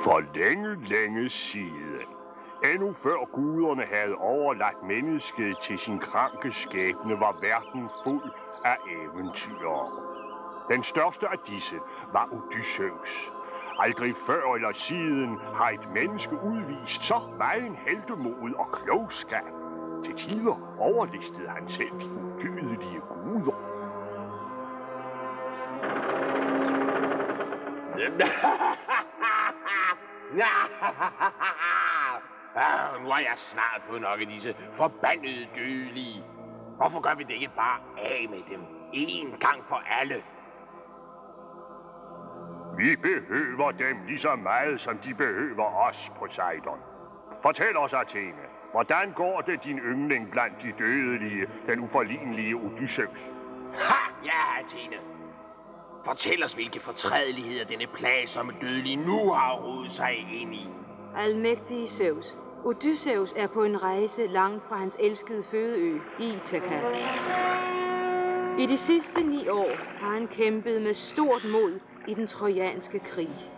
For længe siden, endnu før guderne havde overladt mennesket til sin kranke skæbne, var verden fuld af eventyr. Den største af disse var Odysseus. Aldrig før eller siden har et menneske udvist så meget heltemod og klogskab. Til tider overlistede han selv de udødelige guder. Nu har jeg snart fået nok af disse forbandede dødelige. Hvorfor gør vi det ikke bare af med dem en gang for alle? Vi behøver dem lige så meget, som de behøver os, Poseidon. Fortæl os, Athene, hvordan går det din yndling blandt de dødelige, den uforlignelige Odysseus? Ha! Ja, Athene. Fortæl os, hvilke fortrædeligheder denne plagsomme dødelige nu har rodet sig ind i. Almægtige Zeus. Odysseus er på en rejse langt fra hans elskede fødeø, Ithaka. I de sidste 9 år har han kæmpet med stort mod i den trojanske krig.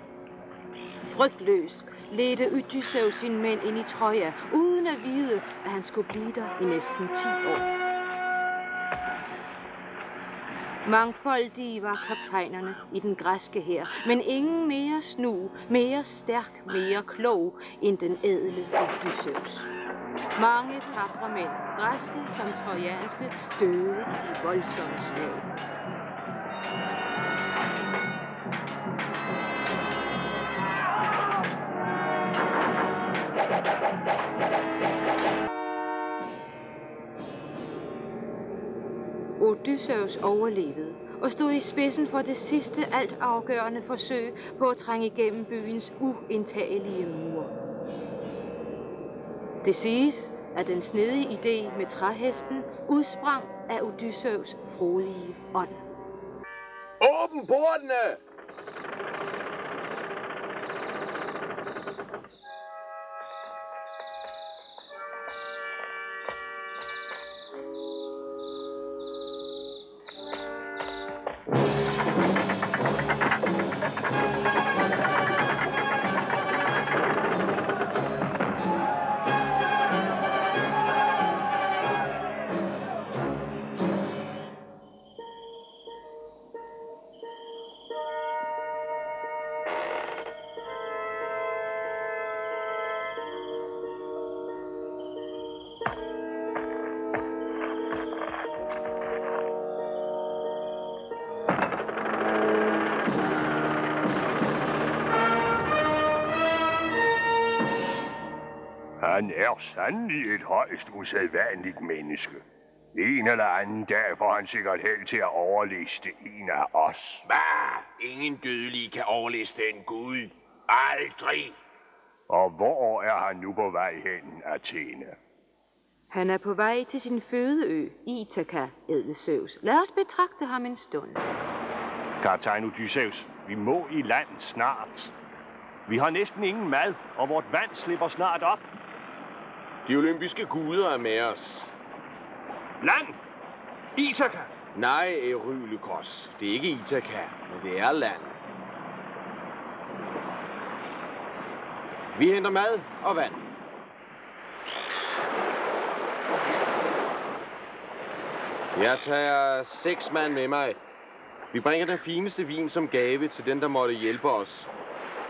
Frygtløs ledte Odysseus sine mænd ind i Troja, uden at vide, at han skulle blive der i næsten 10 år. Mangfoldige var kaptajnerne i den græske hær, men ingen mere snu, mere stærk, mere klog end den ædle Odysseus. Mange tapre mænd, græske som trojanske, døde i voldsomme slag. Odysseus overlevede og stod i spidsen for det sidste altafgørende forsøg på at trænge igennem byens uindtagelige mure. Det siges, at den snedige idé med træhesten udsprang af Odysseus frodige ånd. Åbn portene! Han er sandelig et højst usædvanligt menneske. En eller anden dag får han sikkert held til at overliste en af os. Hvad? Ingen dødelige kan overliste en gud. Aldrig. Og hvor er han nu på vej hen, Athene? Han er på vej til sin fødeø, Ithaka, ædle Zeus. Lad os betragte ham en stund. Kaptajn Odysseus, vi må i land snart. Vi har næsten ingen mad, og vort vand slipper snart op. De olympiske guder er med os. Land! Ithaka! Nej, Eurylykos. Det er ikke Ithaka, men det er land. Vi henter mad og vand. Jeg tager 6 mand med mig. Vi bringer den fineste vin som gave til den, der måtte hjælpe os.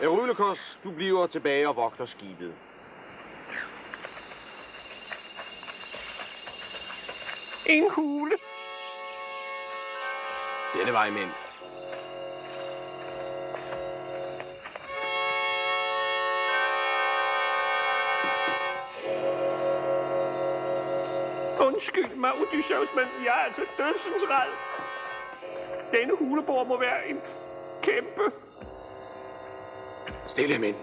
Eurylykos, du bliver tilbage og vogter skibet. En hule. Denne vej, mænd. Undskyld mig, Odysseus, men jeg er altså dødsensræd. Denne hulebor må være en kæmpe. Stille, mænd.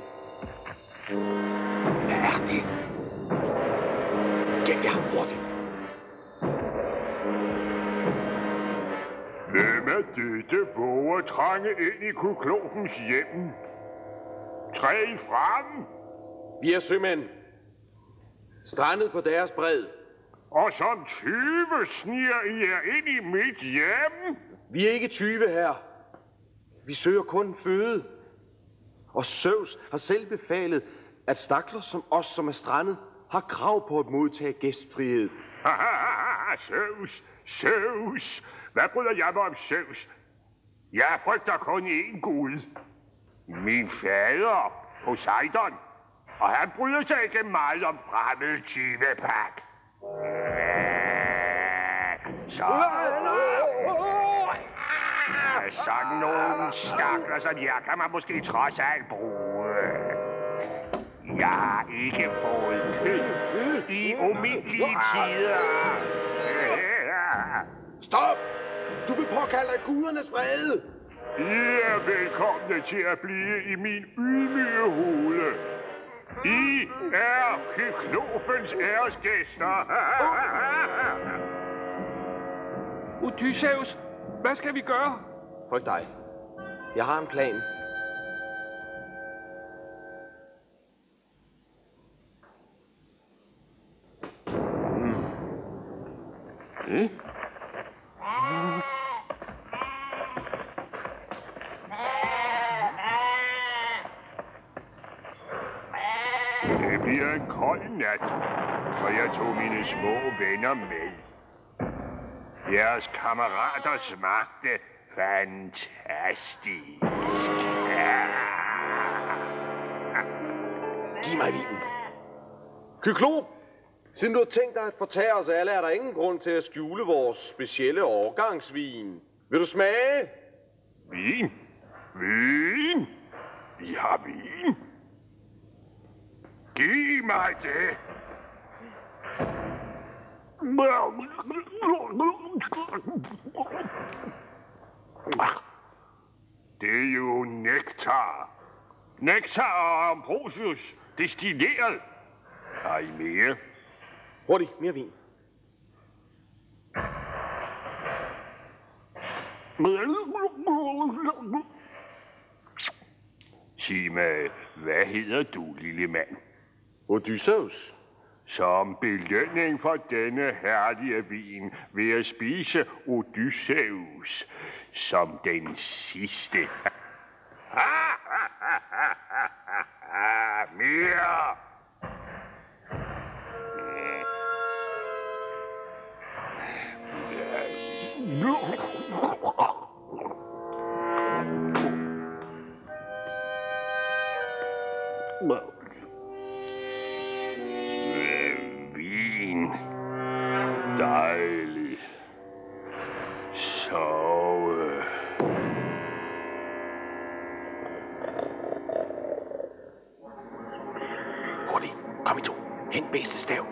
Hvad er det? Gem jer hurtigt. Hvem er dette våger trænge ind i kyklopens hjem? Træd frem! Vi er sømænd. Strandet på deres bred. Og som 20 sniger I jer ind i mit hjem? Vi er ikke 20 her. Vi søger kun føde. Og Zeus har selv befalet, at stakler som os, som er strandet, har krav på at modtage gæstfrihed. Zeus. Hvad bryder jeg mig om Zeus? Jeg frygter kun én gud. Min fader, Poseidon. Og han bryder sig ikke meget om fremmed tyvepak. Sådan nogle stakler som jeg kan man måske trods alt bruge. Jeg har ikke fået kød i umindelige tider. Stop! Du vil påkalde dig gudernes vrede. I er velkomne til at blive i min ydmyge hule. I er Kyklopens æresgæster. Odysseus, hvad skal vi gøre? Frygt dig. Jeg har en plan. Det bliver en kold nat, så jeg tog mine små venner med. Jeres kammerater smagte fantastisk. Giv mig vinen. Kyklop! Siden du har tænkt dig at fortære os alle, er der ingen grund til at skjule vores specielle årgangsvin. Vil du smage? Vin? Vi har vin. Giv mig det. Det er jo nektar. Nektar og ambrosius destilleret. Har I mere? Hurtigt, mere vin. Sig mig, hvad hedder du, lille mand? Odysseus. Som belønning for denne herlige vin vil jeg spise Odysseus som den sidste. Mere! Vin. Dejligt. Sove. Hurtigt, kom I to. Hent bedste stav.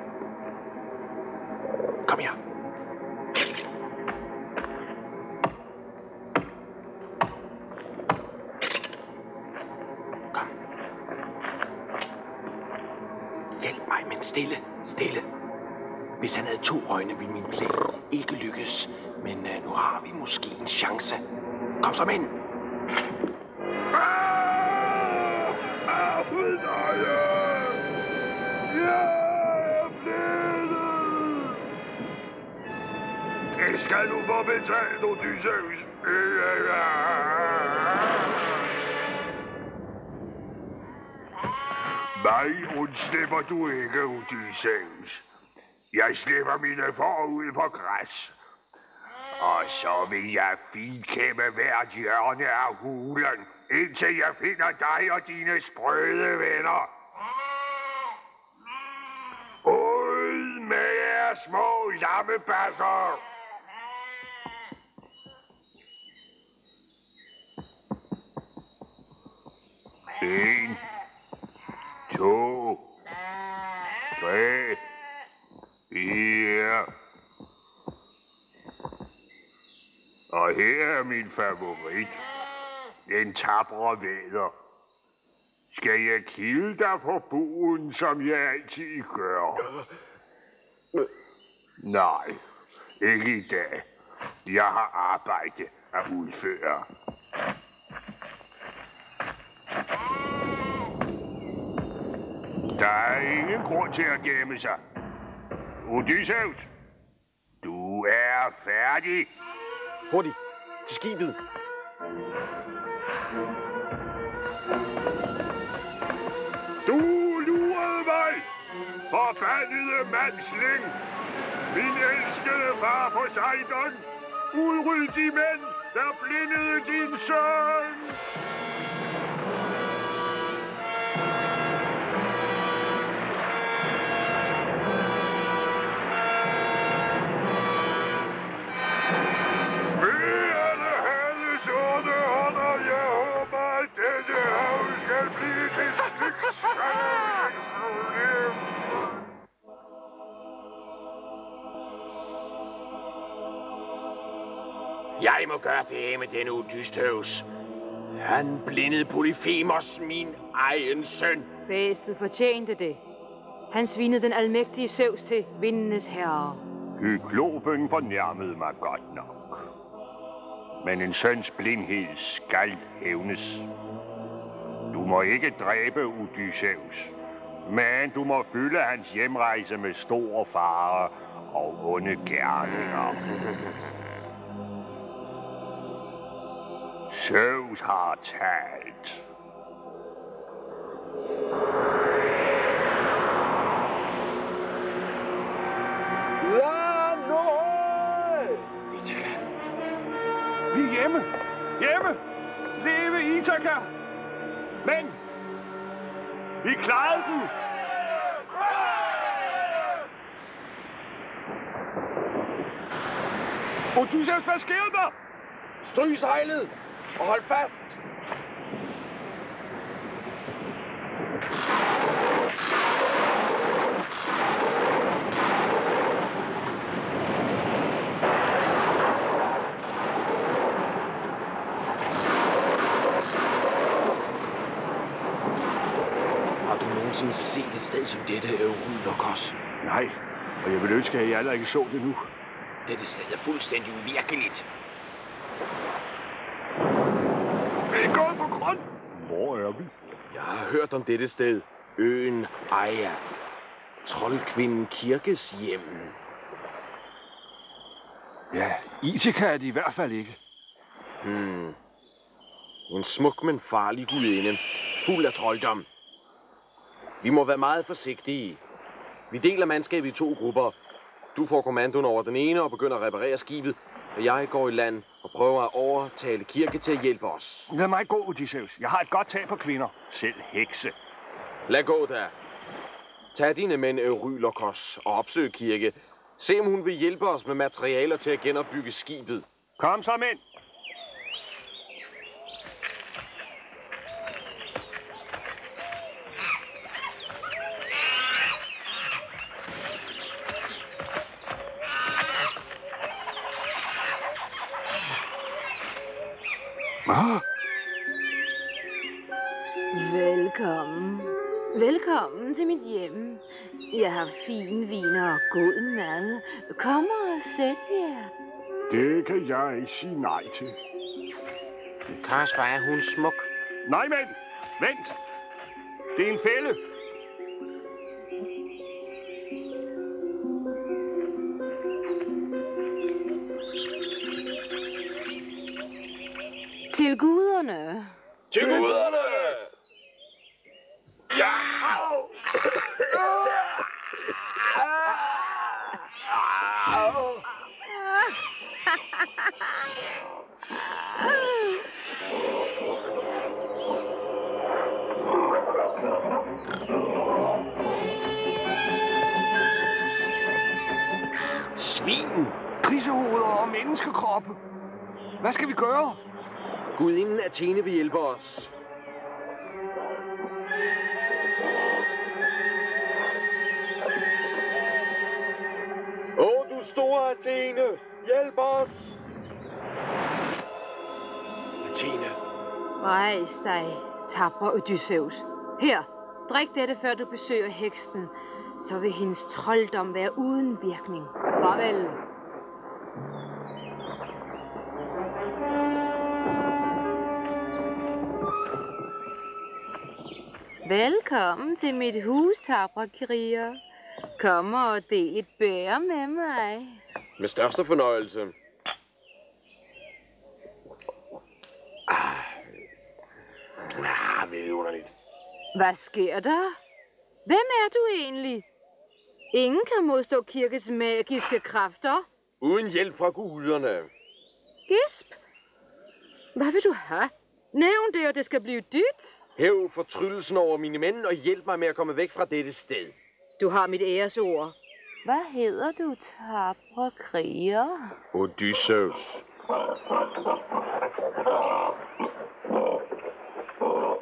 Kom her. Kom. Hjælp mig, men stille. Hvis han havde 2 øjne, ville min plan ikke lykkes. Men nu har vi måske en chance. Kom så, mænd. Det skal du få betalt, Odysseus. Mig undslipper du ikke, Odysseus. Jeg slipper mine får ud på græs. Og så vil jeg finkæmme hvert hjørne af hulen, indtil jeg finder dig og dine sprøde venner. Ud med jeres små lammebasser! 1, 2, 3, 4. Og her er min favorit. Den tapre væder. Skal jeg kilde dig på buen, som jeg altid gør? Nej, ikke i dag. Jeg har arbejde at udføre. Der er ingen grund til at gemme sig. Odysseus, du er færdig. Hurtigt, til skibet. Forbandede mandsling! Min elskede far Poseidon! Udryd de mænd, der blindede din søn! Jeg må gøre det med denne Odysseus. Han blindede Polyphemus, min egen søn. Bæstet fortjente det. Han svinede den almægtige Zeus til, vindenes herre. Kyklopen fornærmede mig godt nok. Men en søns blindhed skal hævnes. Du må ikke dræbe Odysseus, men du må fylde hans hjemrejse med stor fare og onde gerninger. Zeus har talt. Ithaka. Vi er hjemme! Hjemme! Leve Ithaka! Men vi klarede den! Odysseus, hvad sker der? Stryg sejlet og hold fast. Har du nogensinde set et sted som dette, Eurylokos? Nej, og jeg vil ønske, at jeg aldrig ikke så det nu. Dette sted er fuldstændig uvirkeligt. Vi er gået på grund. Hvor er vi? Jeg har hørt om dette sted. Øen Aja. Troldkvinden Kirkes hjem. Ja, Ithaka er det i hvert fald ikke. En smuk, men farlig gudinde. Fuld af trolddom. Vi må være meget forsigtige. Vi deler mandskabet i 2 grupper. Du får kommandoen over den ene og begynder at reparere skibet, og jeg går i land og prøver at overtale Kirke til at hjælpe os. Lad mig gå, Odysseus. Jeg har et godt tag på kvinder. Selv hekse. Lad gå der. Tag dine mænd Eurylokos og opsøg Kirke. Se om hun vil hjælpe os med materialer til at genopbygge skibet. Kom så, mænd. Velkommen. Velkommen til mit hjem. Jeg har fine viner og god mad. Kom og sæt jer. Det kan jeg ikke sige nej til. Kars, hvor er hun smuk. Nej, mænd. Vent. Det er en fælde. Til guderne. Til guderne! Ja! Svin! Grisehoveder og menneskekroppe. Hvad skal vi gøre? Gudinden Athene vil hjælpe os. Du store Athene, hjælp os! Athene. Rejs dig, tapre Odysseus. Her, drik dette, før du besøger heksen. Så vil hendes trolddom være uden virkning. Farvel. Velkommen til mit hus, tapre kriger. Kom og del et bære med mig. Med største fornøjelse. Vidunderligt. Hvad sker der? Hvem er du egentlig? Ingen kan modstå kirkes magiske kræfter. Uden hjælp fra guderne. Gisp. Hvad vil du have? Nævn det, og det skal blive dit. Hæv fortryllelsen over mine mænd og hjælp mig med at komme væk fra dette sted. Du har mit æresord. Hvad hedder du, tabre kriger? Odysseus.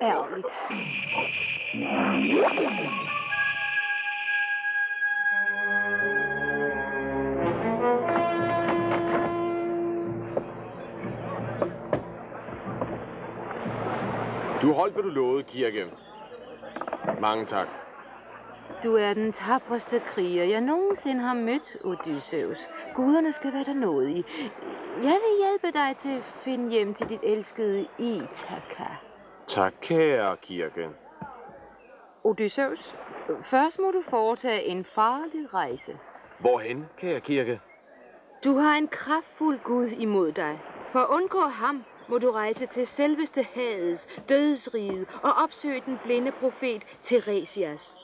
Ærligt. Du holdt, hvad du lovede, Kirke. Mange tak. Du er den tapreste kriger, jeg nogensinde har mødt, Odysseus. Guderne skal være der nådige. Jeg vil hjælpe dig til at finde hjem til dit elskede Ithaka. Tak, kære Kirke. Odysseus, først må du foretage en farlig rejse. Hvorhen, kære Kirke? Du har en kraftfuld Gud imod dig. For at undgå ham må du rejse til selveste Hades, dødsriget og opsøge den blinde profet Tiresias.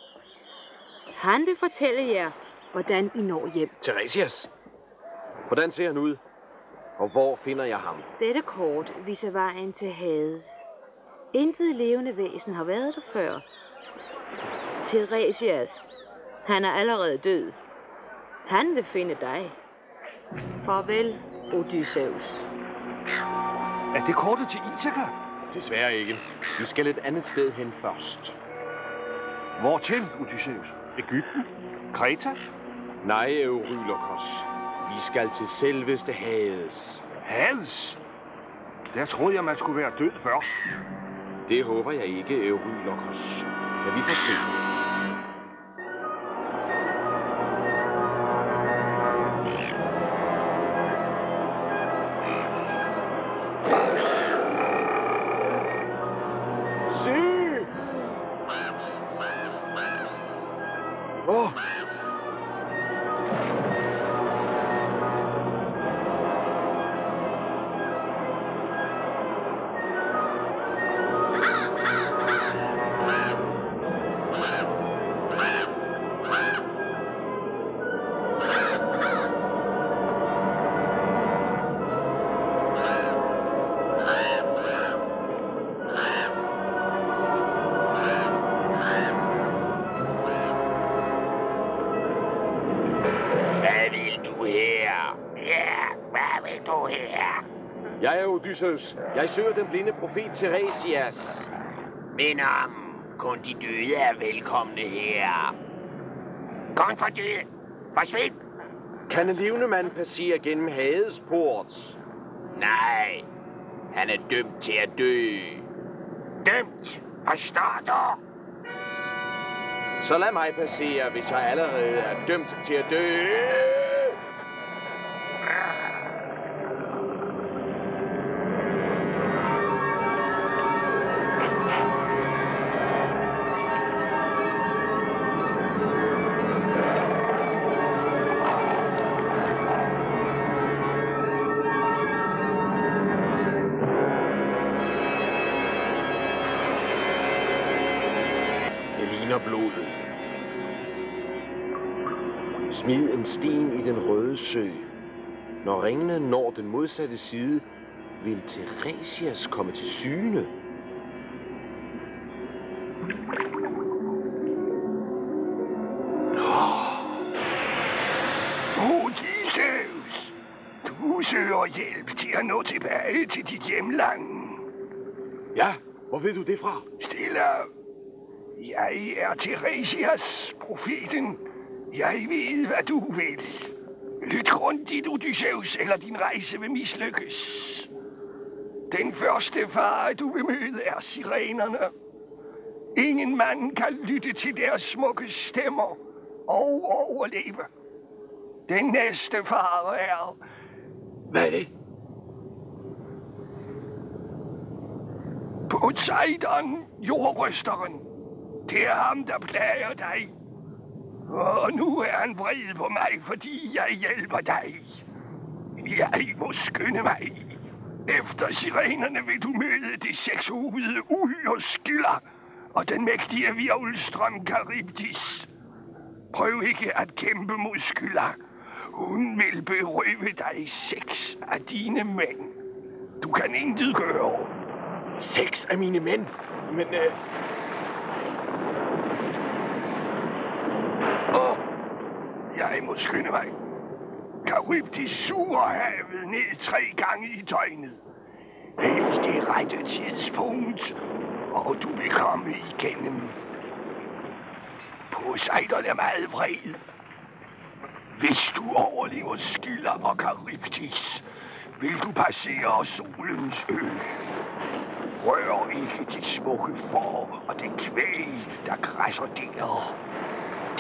Han vil fortælle jer, hvordan I når hjem. Tiresias? Hvordan ser han ud? Og hvor finder jeg ham? Dette kort viser vejen til Hades. Intet levende væsen har været der før. Tiresias, han er allerede død. Han vil finde dig. Farvel, Odysseus. Er det kortet til Ithaka? Desværre ikke. Vi skal et andet sted hen først. Hvortil, Odysseus? Egypten? Kreta? Nej, Eurylokos. Vi skal til selveste Hades. Hades? Der troede jeg, man skulle være død først. Det håber jeg ikke, Eurylokos. Men vi får se. Jeg er Odysseus. Jeg søger den blinde profet Tiresias. Men kun de døde er velkomne her. Kom for døde. Forsvind. Kan en levende mand passere gennem Hades port? Nej, han er dømt til at dø. Dømt? Forstår du? Så lad mig passere, hvis jeg allerede er dømt til at dø. Blodet. Smid en sten i den røde sø. Når ringene når den modsatte side, vil Tiresias komme til syne. Odysseus! Du søger hjælp til at nå tilbage til dit hjemland. Ja, hvor ved du det fra? Stiller. Jeg er Tiresias, profeten. Jeg ved, hvad du vil. Lyt grundigt, Odysseus, eller din rejse vil mislykkes. Den første fare, du vil møde, er sirenerne. Ingen mand kan lytte til deres smukke stemmer og overleve. Den næste fare er... Hvad er det? Poseidon, jordrysteren. Det er ham, der plager dig. Og nu er han vred på mig, fordi jeg hjælper dig. Jeg må skynde mig. Efter sirenerne vil du møde det sekshovede uhyre Skylla og den mægtige virvelstrøm Charybdis. Prøv ikke at kæmpe mod Skylla. Hun vil berøve dig 6 af dine mænd. Du kan intet gøre. 6 af mine mænd? Men, Jeg må skynde mig. Charybdis suger havet ned 3 gange i døgnet. Vælg det rette tidspunkt, og du vil komme igennem. Poseidon er meget vred. Hvis du overlever Skylla og Charybdis, vil du passere solens ø. Rør ikke de smukke får og det kvæg, der græsser der.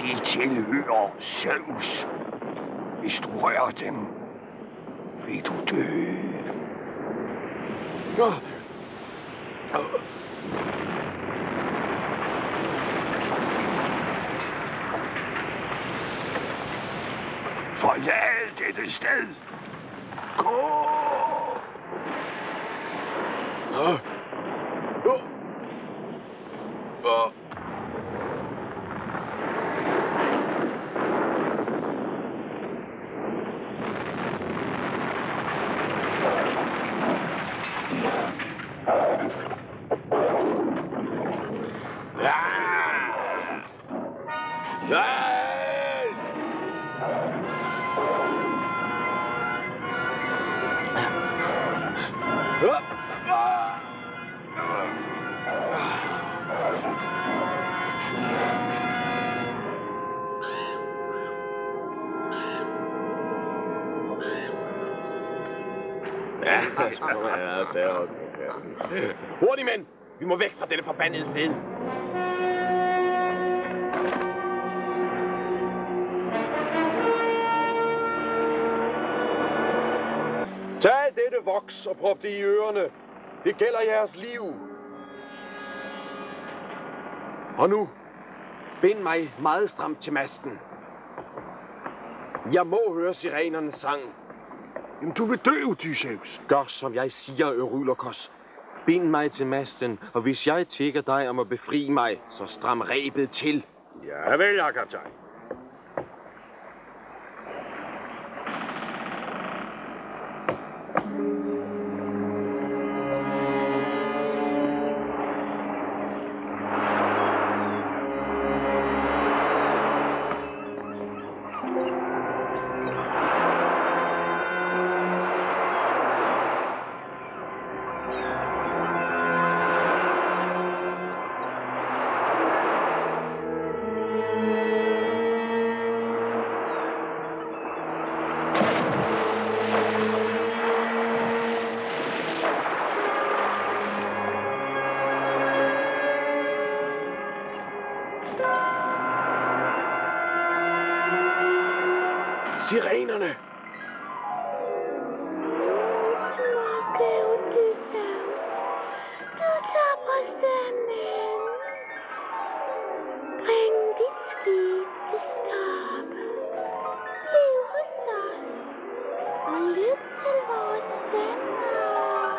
De tilhører Zeus. Hvis du rører dem, vil du dø. Forlad dette sted. Gå! Hurtigt, mænd! Vi må væk fra dette forbandede sted. Tag dette voks og prop det i ørerne. Det gælder jeres liv. Og nu, bind mig meget stramt til masten. Jeg må høre sirenernes sang. Jamen, du vil dø, Odysseus. Gør, som jeg siger, Eurylokos. Bind mig til masten, og hvis jeg tigger dig om at befri mig, så stram rebet til. Ja vel, herre kaptajn. Sirenerne! Smukke Odysseus, du tapreste mænd. Bring dit skib til stop. Bliv hos os og lyt til vores stemmer.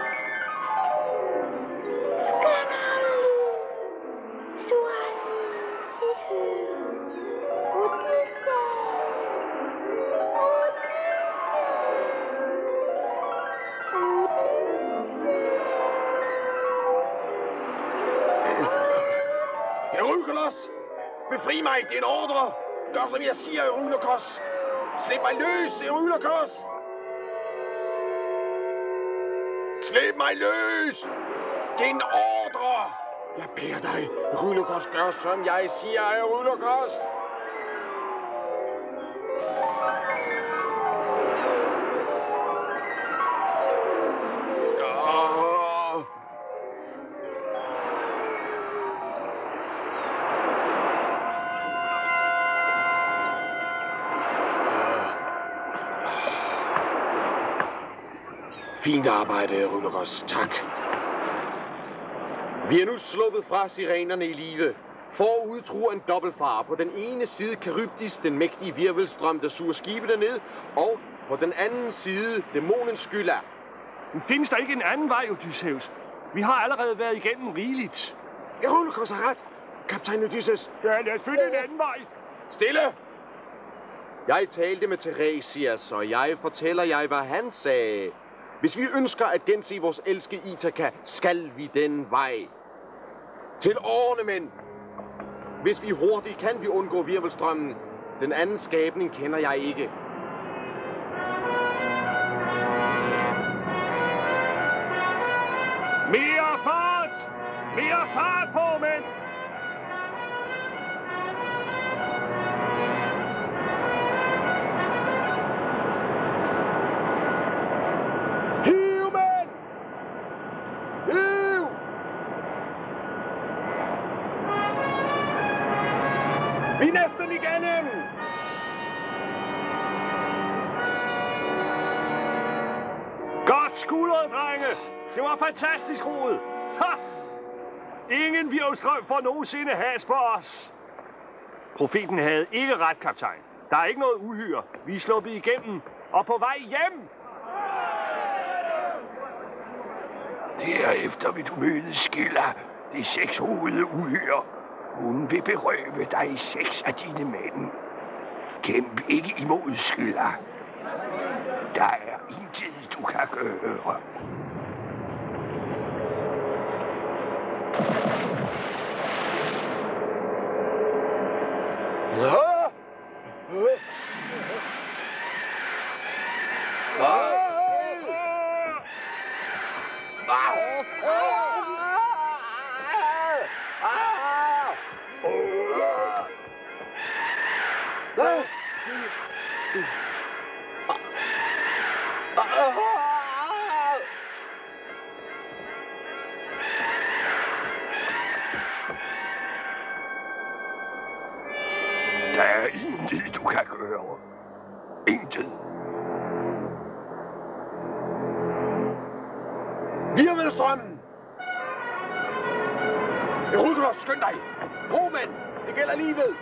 Skanner lyd, du aldrig hører. Odysseus. Eurykos! Befri mig, det er en ordre! Gør, som jeg siger, Eurylokos! Slip mig løs, Eurylokos! Slip mig løs! Det er en ordre! Jeg beder dig, Eurylokos, gør, som jeg siger, Eurylokos! Fint arbejde, Eurylokos. Tak. Vi er nu sluppet fra sirenerne i live. Forud truer en dobbeltfare. På den ene side Charybdis, den mægtige virvelstrøm, der suger skibet derned, og på den anden side dæmonen Skylla. Men findes der ikke en anden vej, Odysseus? Vi har allerede været igennem rigeligt. Eurylokos har ret. Kaptajn Odysseus. Ja, lad os finde en anden vej. Stille! Jeg talte med Tiresias, og jeg fortæller jer, hvad han sagde. Hvis vi ønsker at gense vores elske Ithaka, skal vi den vej. Til årene, mænd! Hvis vi hurtigt kan vi undgå virvelstrømmen. Den anden skabning kender jeg ikke. Mere fart! Mere fart på, mænd! Hiv, mænd! Hiv! Vi er næsten igennem! Godt skuldret, drenge! Det var fantastisk roet! Ha! Ingen virvelstrøm får nogensinde has på os! Profeten havde ikke ret, kaptajn. Der er ikke noget uhyre. Vi er sluppet igennem og på vej hjem! Derefter vil du møde Skylla, det 6-hovedede uhyre. Hun vil berøve dig 6 af dine mænd. Kæmp ikke imod Skylla. Der er intet, du kan gøre. Der er intet, du kan gøre. Intet. Virvelstrømmen! Erykulos, skynd dig! Romand, det gælder livet!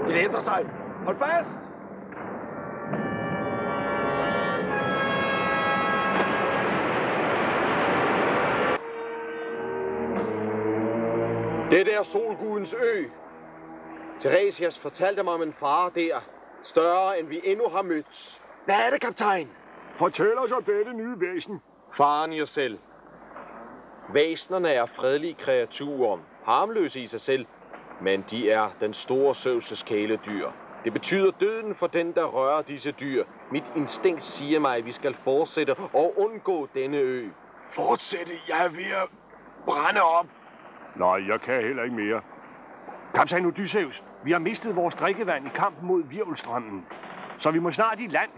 Det ændrer sig. Hold fast! Det er solgudens ø. Tiresias fortalte mig om en fare der, større end vi endnu har mødt. Hvad er det, kaptajn? Fortæl os om dette nye væsen. Faren i os selv. Væsnerne er fredelige kreaturer, harmløse i sig selv, men de er den store Zeus' kæledyr. Det betyder døden for den, der rører disse dyr. Mit instinkt siger mig, at vi skal fortsætte og undgå denne ø. Fortsætte? Jeg er ved at brænde op. Nej, jeg kan heller ikke mere. Kaptajn Odysseus, vi har mistet vores drikkevand i kampen mod virvelstrømmen, så vi må snart i land.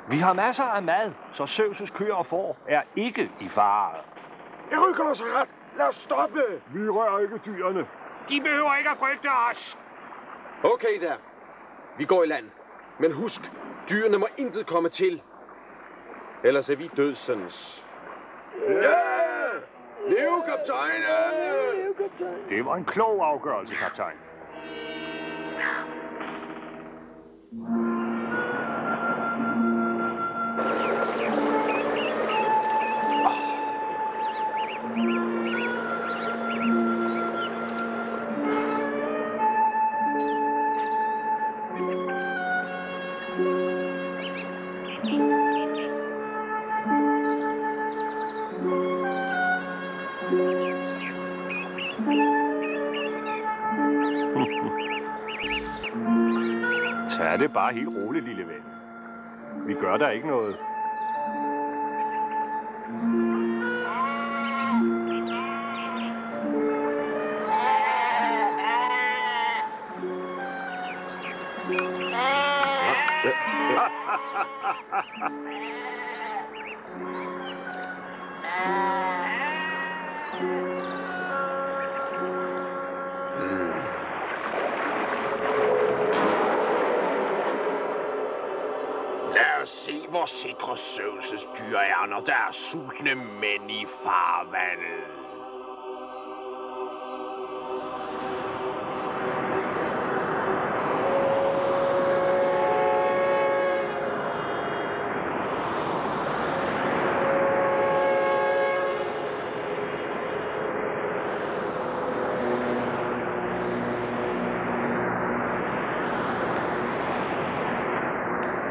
Vi har masser af mad, så Zeus' køer og får er ikke i fare. Erykulos har ret. Lad os stoppe. Vi rører ikke dyrene. De behøver ikke at frygte os. Okay der. Vi går i land. Men husk, dyrene må intet komme til. Ellers er vi dødsens. Ja! Lev, kaptajn! Det var en klog afgørelse, kaptajn. Tag det bare helt roligt, lille ven. Vi gør der ikke noget. se, hvor sikre Zeus' dyr er, når der er sultne mænd i farvandet.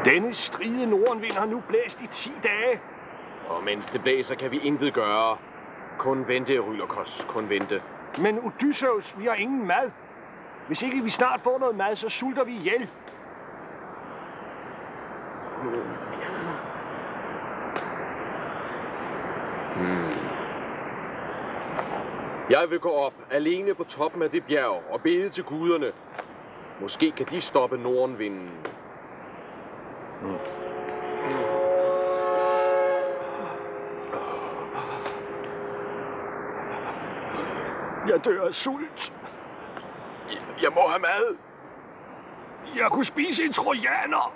Denne stride nordenvind har nu blæst i 10 dage. Og mens det blæser, kan vi intet gøre. Kun vente, Rylokos. Kun vente. Men Odysseus, vi har ingen mad. Hvis ikke vi snart får noget mad, så sulter vi ihjel. Jeg vil gå op alene på toppen af det bjerg og bede til guderne. Måske kan de stoppe nordenvinden. Jeg dør af sult. Jeg må have mad. Jeg kunne spise en trojaner.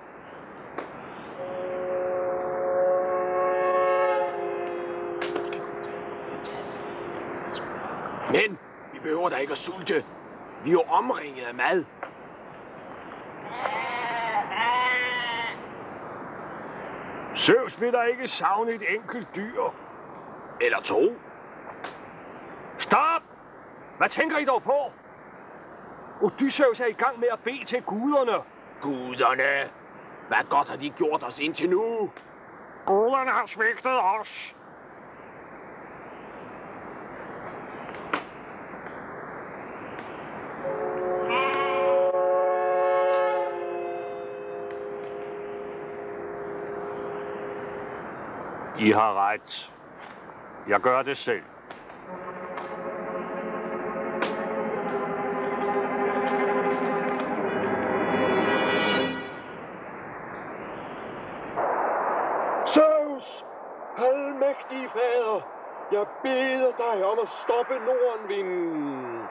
Men vi behøver da ikke at sulte. Vi er jo omringet af mad. Zeus vil der ikke savne et enkelt dyr. Eller to. Stop! Hvad tænker I dog på? Odysseus er i gang med at bede til guderne. Guderne! Hvad godt har de gjort os indtil nu? Guderne har svigtet os. I har ret. Jeg gør det selv. Zeus! Almægtige fader! Jeg beder dig om at stoppe nordenvinden.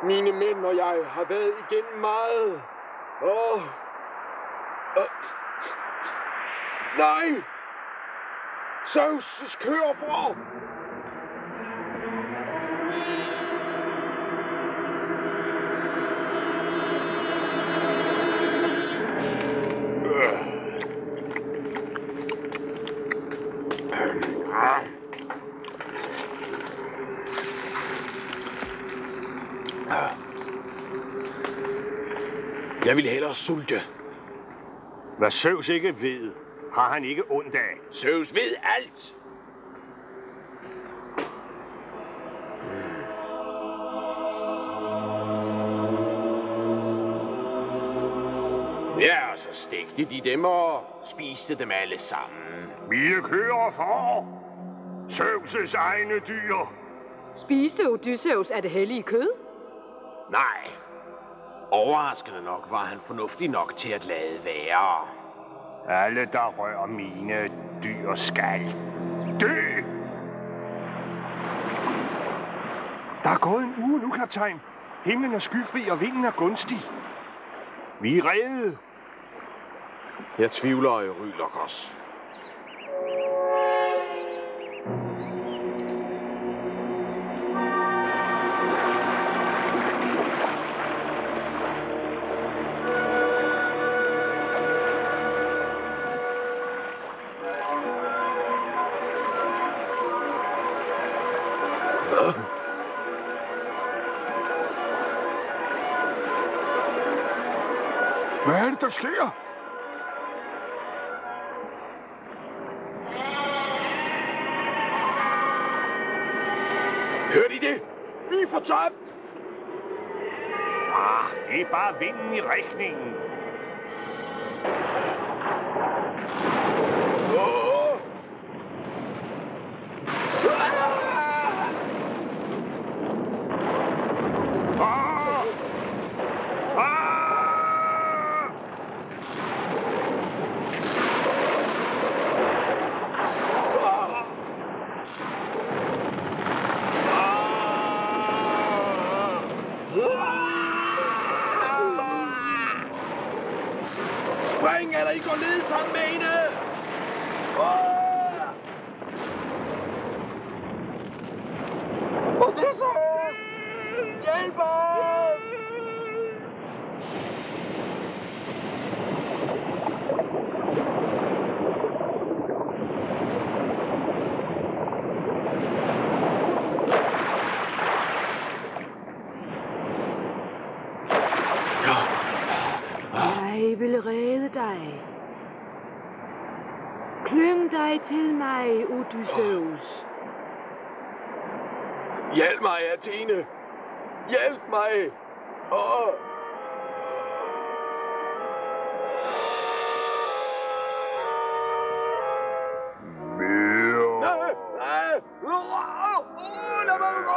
Mine mænd og jeg har været igennem meget. Nej! Zeus' kørebror! Jeg vil hellere sulte. Hvad Zeus ikke ved, har han ikke ondt af. Zeus ved alt. Ja, så stegte de dem og spiste dem alle sammen. Vi kører for Zeus' egne dyr. Spiste Odysseus af det hellige kød? Nej. Overraskende nok var han fornuftig nok til at lade være. Alle, der rører mine dyr, skal dø. Der er gået en uge nu, kaptajn. Himlen er skyfri, og vinden er gunstig. Vi er redde. Jeg tvivler, Eurylokos. Hvad er det, der sker? Hørte I det? Vi er fortabt! Det er bare vinden i richtningen. Spring, eller I går ned sammen med hende! Odysseus! Hjælp os! Jeg vil redde dig. Klyng dig til mig, Odysseus. Hjælp mig, Athene! Hjælp mig! Lad mig gå!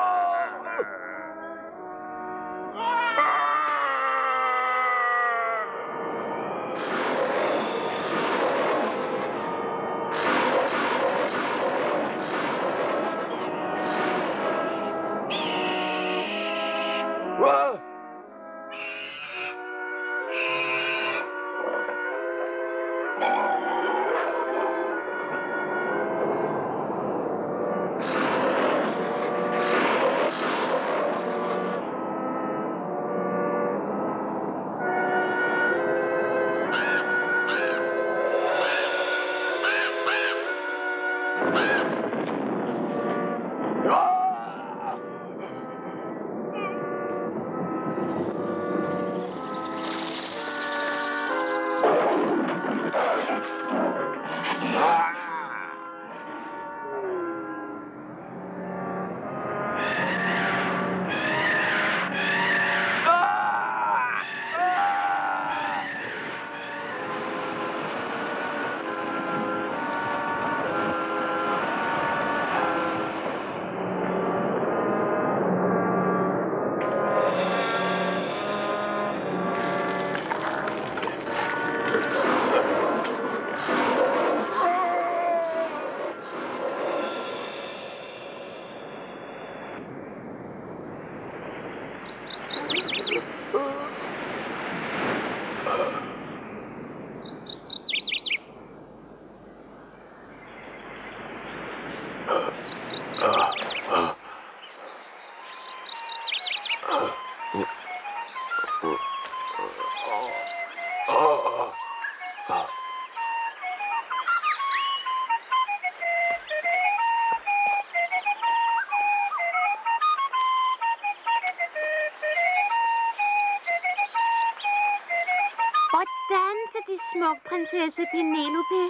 De smuk, prinsesse Penelope.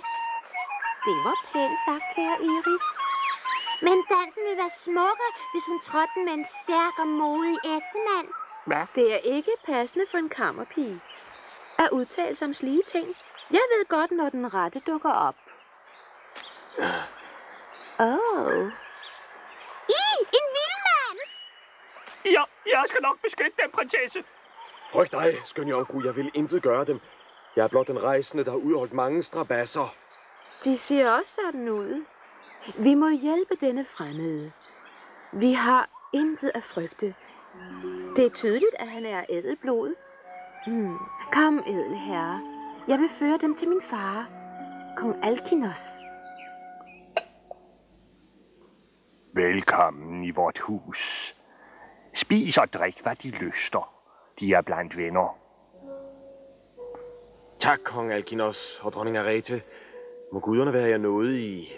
Det var pænt sagt, kære Iris. Men dansen ville være smukkere, hvis hun trådte med en stærk og modig ægtemand. Hvad? Det er ikke passende for en kammerpige at udtale sig om slige ting. Jeg ved godt, når den rette dukker op. En vildmand! Ja, jeg skal nok beskytte den, prinsesse. Frygt dig, skøn jomfru, jeg vil intet gøre dem. Jeg er blot den rejsende, der har udholdt mange strabasser. De ser også sådan ud. Vi må hjælpe denne fremmede. Vi har intet at frygte. Det er tydeligt, at han er ædelblod. Kom, ædle herre. Jeg vil føre dem til min far, kong Alkinos. Velkommen i vort hus. Spis og drik, hvad de lyster. De er blandt venner. Tak, kong Alkinos og dronning Arete. Må guderne være jer nådige.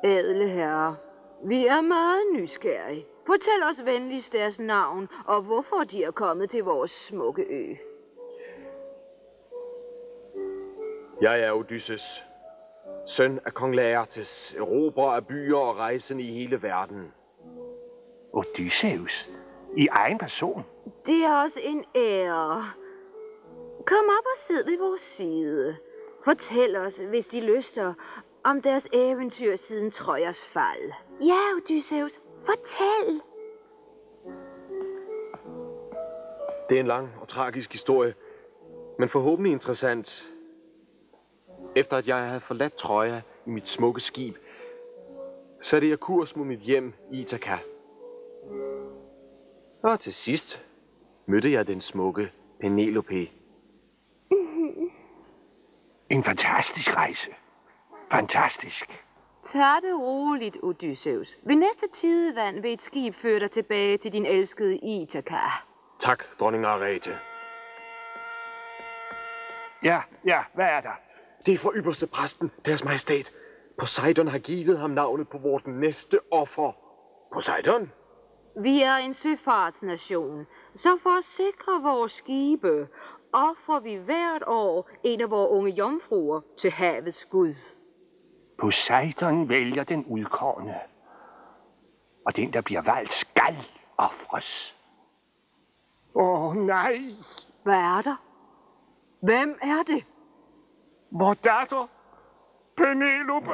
Ædle herre, vi er meget nysgerrige. Fortæl os venligst deres navn, og hvorfor de er kommet til vores smukke ø. Jeg er Odysseus, søn af kong Laertes, erobrer af byer og rejsende i hele verden. Odysseus? I egen person? Det er også en ære. Kom op og sid ved vores side. Fortæl os, hvis de lyster, om deres eventyr siden Trojas fald. Ja, Odysseus, fortæl. Det er en lang og tragisk historie, men forhåbentlig interessant. Efter at jeg havde forladt Troja i mit smukke skib, satte jeg kurs mod mit hjem i Ithaka. Og til sidst mødte jeg den smukke Penelope. En fantastisk rejse. Fantastisk. Tag det roligt, Odysseus. Ved næste tidevand vil et skib føre dig tilbage til din elskede Ithaka. Tak, dronning Arete. Ja, hvad er der? Det er fra ypperste præsten, deres majestæt. Poseidon har givet ham navnet på vores næste offer. Poseidon? Vi er en søfartsnation, så for at sikre vores skibe, offrer vi hvert år en af vores unge jomfruer til havets gud. Poseidon vælger den udkårne, og den, der bliver valgt, skal ofres. Nej. Hvad er der? Hvem er det? Vor datter, Penelope.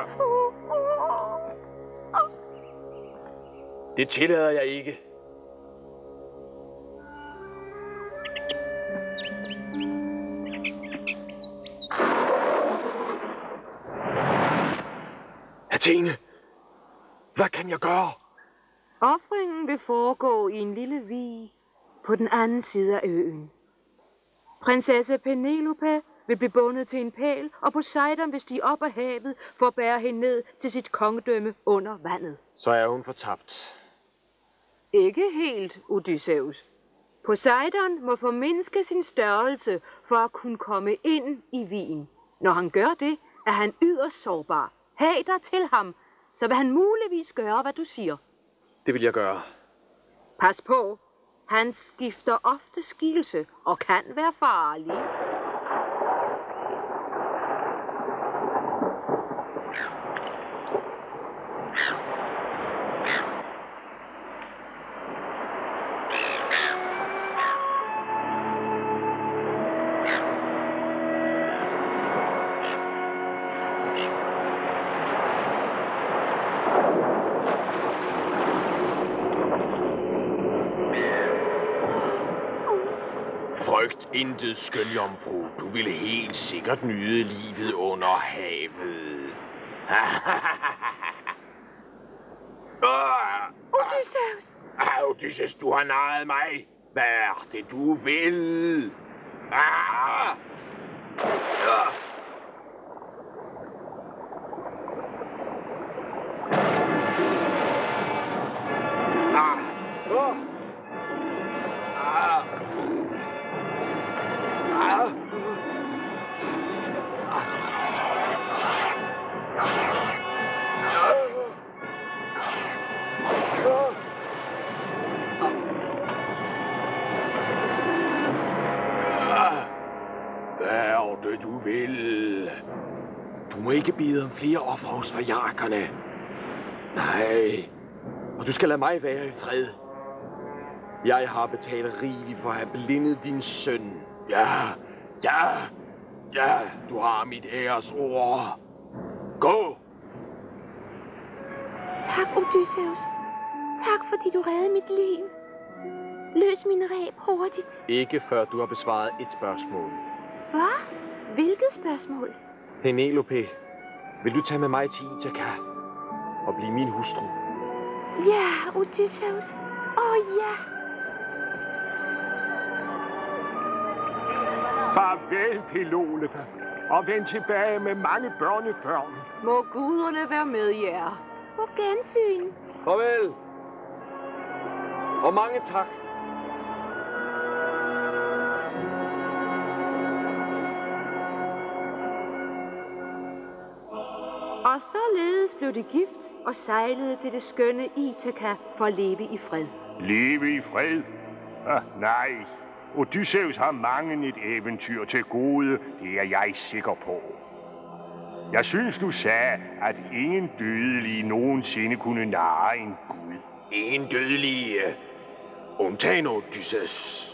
Det tillader jeg ikke. Athene, hvad kan jeg gøre? Ofringen vil foregå i en lille vig på den anden side af øen. Prinsesse Penelope vil blive bundet til en pæl, og Poseidon vil stige op af havet for at bære hende ned til sit kongedømme under vandet. Så er hun fortabt. Ikke helt, Odysseus. Poseidon må formindske sin størrelse for at kunne komme ind i vigen. Når han gør det, er han yderst sårbar. Hæg dig til ham, så vil han muligvis gøre, hvad du siger. Det vil jeg gøre. Pas på. Han skifter ofte skikkelse og kan være farlig. Frygt intet, skøn jomfru. Du ville helt sikkert nyde livet under havet. Odysseus! Odysseus, du har narret mig. Hvad er det, du vil? Du vil. Du må ikke bede om flere offer hos forjagerne. Nej. Og du skal lade mig være i fred. Jeg har betalt rigeligt for at have blindet din søn. Ja, du har mit æresord. Gå! Tak, Odysseus. Tak, fordi du reddede mit liv. Løs min reb hurtigt. Ikke før du har besvaret et spørgsmål. Hvad? Hvilket spørgsmål? Penelope, vil du tage med mig til Ithaka og blive min hustru? Ja, Odysseus. Ja. Farvel, Penelope, og vend tilbage med mange børnebørn. Må guderne være med jer. På gensyn. Farvel. Og mange tak. Og således blev de gift og sejlede til det skønne Ithaka for at leve i fred. Leve i fred? Nej. Odysseus har mange et eventyr til gode, det er jeg sikker på. Jeg synes, du sagde, at ingen dødelige nogensinde kunne narre en gud. Ingen dødelige. Undtagen Odysseus.